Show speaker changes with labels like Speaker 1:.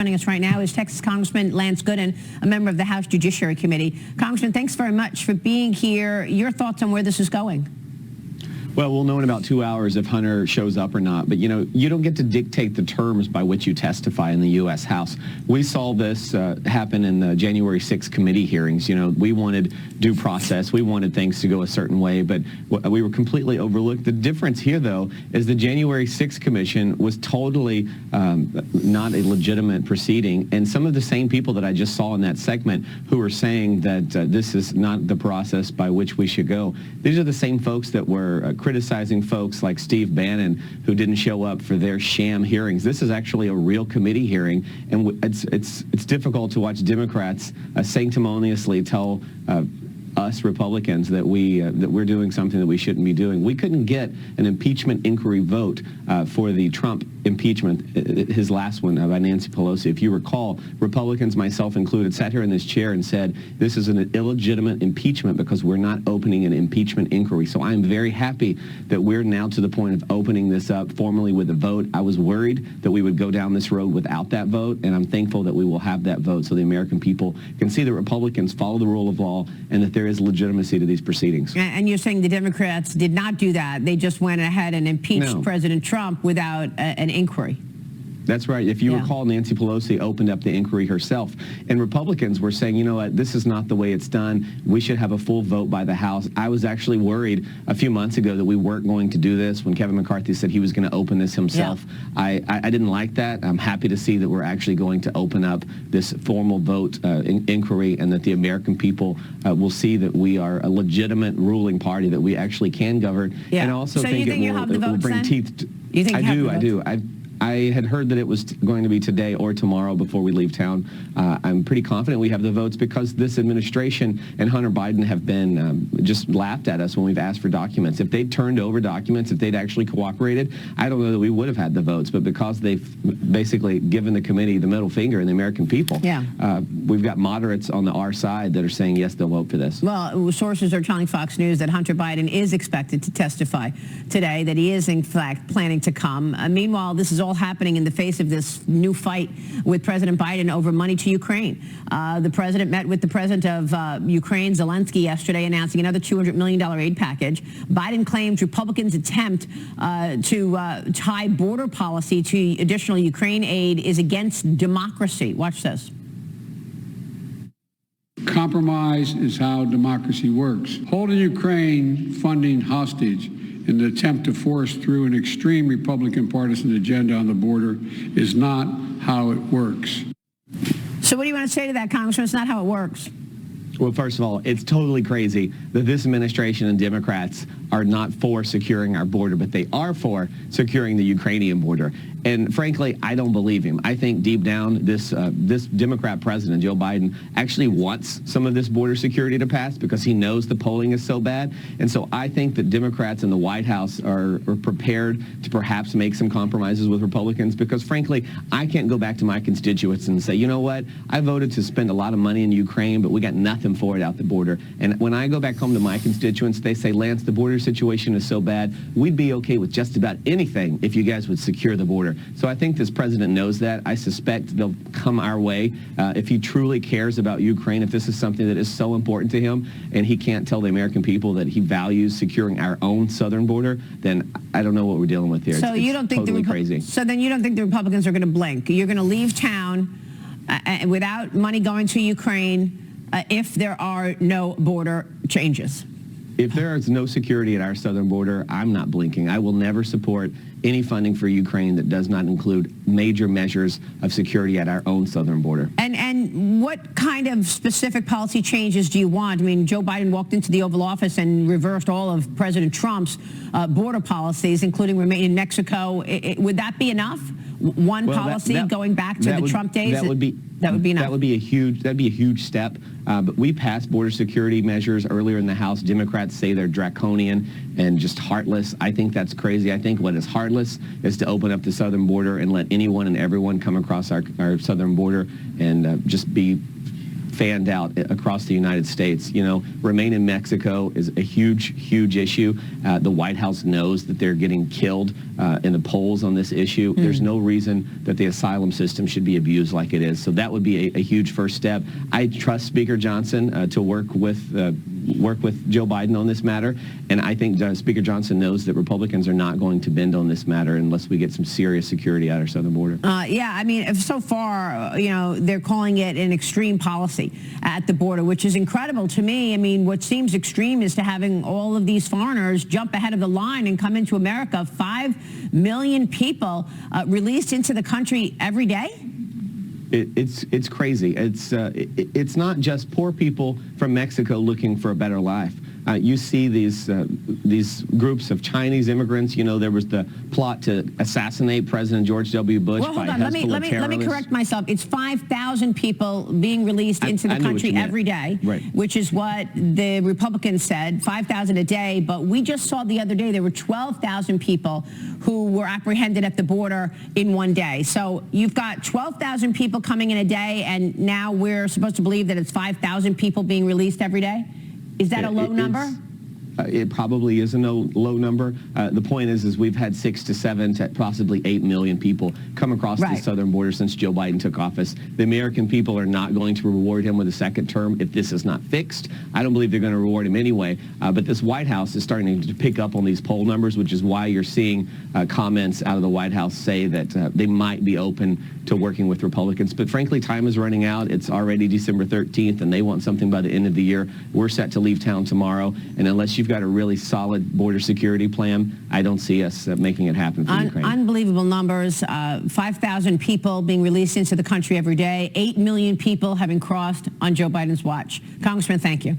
Speaker 1: Joining us right now is Texas Congressman Lance Gooden, a member of the House Judiciary Committee. Congressman, thanks very much for being here. Your thoughts on where this is going?
Speaker 2: Well, we'll know in about 2 hours if Hunter shows up or not. But, you know, you don't get to dictate the terms by which you testify in the U.S. House. We saw this happen in the January 6th committee hearings. You know, we wanted due process. We wanted things to go a certain way, but we were completely overlooked. The difference here, though, is the January 6th commission was totally not a legitimate proceeding. And some of the same people that I just saw in that segment who were saying that this is not the process by which we should go, these are the same folks that were criticizing folks like Steve Bannon who didn't show up for their sham hearings. This is actually a real committee hearing, and it's difficult to watch Democrats sanctimoniously tell us Republicans that we're doing something that we shouldn't be doing. We couldn't get an impeachment inquiry vote for the Trump impeachment, his last one by Nancy Pelosi. If you recall, Republicans, myself included, sat here in this chair and said this is an illegitimate impeachment because we're not opening an impeachment inquiry. So I'm very happy that we're now to the point of opening this up formally with a vote. I was worried that we would go down this road without that vote, and I'm thankful that we will have that vote so the American people can see that Republicans follow the rule of law and that there is legitimacy to these proceedings.
Speaker 1: And you're saying the Democrats did not do that. They just went ahead and impeached President Trump without an inquiry.
Speaker 2: That's right. If you recall, Nancy Pelosi opened up the inquiry herself. And Republicans were saying, you know what, this is not the way it's done. We should have a full vote by the House. I was actually worried a few months ago that we weren't going to do this when Kevin McCarthy said he was going to open this himself. I didn't like that. I'm happy to see that we're actually going to open up this formal vote inquiry, and that the American people will see that we are a legitimate ruling party, that we actually can govern. And I also think it will bring teeth.
Speaker 1: You think
Speaker 2: I do. I had heard that it was going to be today or tomorrow before we leave town. I'm pretty confident we have the votes because this administration and Hunter Biden have been just laughed at us when we've asked for documents. If they'd turned over documents, if they'd actually cooperated, I don't know that we would have had the votes. But because they've basically given the committee the middle finger and the American people, we've got moderates on our side that are saying, yes, they'll vote for this.
Speaker 1: Well, sources are telling Fox News that Hunter Biden is expected to testify today, that he is, in fact, planning to come. Meanwhile, this is all happening in the face of this new fight with President Biden over money to Ukraine. The president met with the president of Ukraine, Zelensky, yesterday, announcing another $200 million aid package. Biden claims Republicans' attempt to tie border policy to additional Ukraine aid is against democracy. Watch this.
Speaker 3: Compromise is how democracy works. Holding Ukraine funding hostage in the attempt to force through an extreme Republican partisan agenda on the border is not how it works.
Speaker 1: So what do you want to say to that, Congressman? It's not how it works.
Speaker 2: Well, first of all, it's totally crazy that this administration and Democrats are not for securing our border, but they are for securing the Ukrainian border. And frankly, I don't believe him. I think deep down, this Democrat president, Joe Biden, actually wants some of this border security to pass because he knows the polling is so bad. And so I think that Democrats in the White House are prepared to perhaps make some compromises with Republicans because, frankly, I can't go back to my constituents and say, you know what, I voted to spend a lot of money in Ukraine, but we got nothing for it out the border. And when I go back home to my constituents, they say, Lance, the border situation is so bad, we'd be okay with just about anything if you guys would secure the border. So I think this president knows that. I suspect they'll come our way. If he truly cares about Ukraine, if this is something that is so important to him, and he can't tell the American people that he values securing our own southern border, then I don't know what we're dealing with here.
Speaker 1: So you don't think
Speaker 2: totally crazy.
Speaker 1: So then you don't think the Republicans are going to blink? You're going to leave town without money going to Ukraine if there are no border changes?
Speaker 2: If there is no security at our southern border, I'm not blinking. I will never support any funding for Ukraine that does not include major measures of security at our own southern border.
Speaker 1: And what kind of specific policy changes do you want? I mean, Joe Biden walked into the Oval Office and reversed all of President Trump's border policies, including remain in Mexico. Would that be enough? One policy going back to the Trump days? That would be enough.
Speaker 2: That'd be a huge step. But we passed border security measures earlier in the House. Democrats say they're draconian and just heartless. I think that's crazy. I think what is heartless is to open up the southern border and let anyone and everyone come across our southern border and just be fanned out across the United States. You know, Remain in Mexico is a huge, huge issue. The White House knows that they're getting killed in the polls on this issue. There's no reason that the asylum system should be abused like it is. So that would be a huge first step. I trust Speaker Johnson to work with Joe Biden on this matter, and I think Speaker Johnson knows that Republicans are not going to bend on this matter unless we get some serious security at our southern border.
Speaker 1: Yeah, I mean, so far, you know, they're calling it an extreme policy at the border, which is incredible to me. I mean, what seems extreme is to having all of these foreigners jump ahead of the line and come into America. 5 million people released into the country every day.
Speaker 2: It's crazy. It's not just poor people from Mexico looking for a better life. You see these groups of Chinese immigrants. You know, there was the plot to assassinate President George W. Bush.
Speaker 1: Well, hold on. Let me correct myself. It's 5,000 people being released into the country every day,
Speaker 2: right,
Speaker 1: which is what the Republicans said, 5,000 a day. But we just saw the other day there were 12,000 people who were apprehended at the border in one day. So you've got 12,000 people coming in a day, and now we're supposed to believe that it's 5,000 people being released every day? Is that a low number?
Speaker 2: It probably is a low number. The point is we've had 6 to 7 to possibly 8 million people come across the southern border since Joe Biden took office. The American people are not going to reward him with a second term if this is not fixed. I don't believe they're going to reward him anyway. But this White House is starting to pick up on these poll numbers, which is why you're seeing comments out of the White House say that they might be open to working with Republicans. But frankly, time is running out. It's already December 13th, and they want something by the end of the year. We're set to leave town tomorrow, and unless you've got a really solid border security plan, I don't see us making it happen for Ukraine.
Speaker 1: Unbelievable numbers. 5,000 people being released into the country every day. 8 million people having crossed on Joe Biden's watch. Congressman, thank you.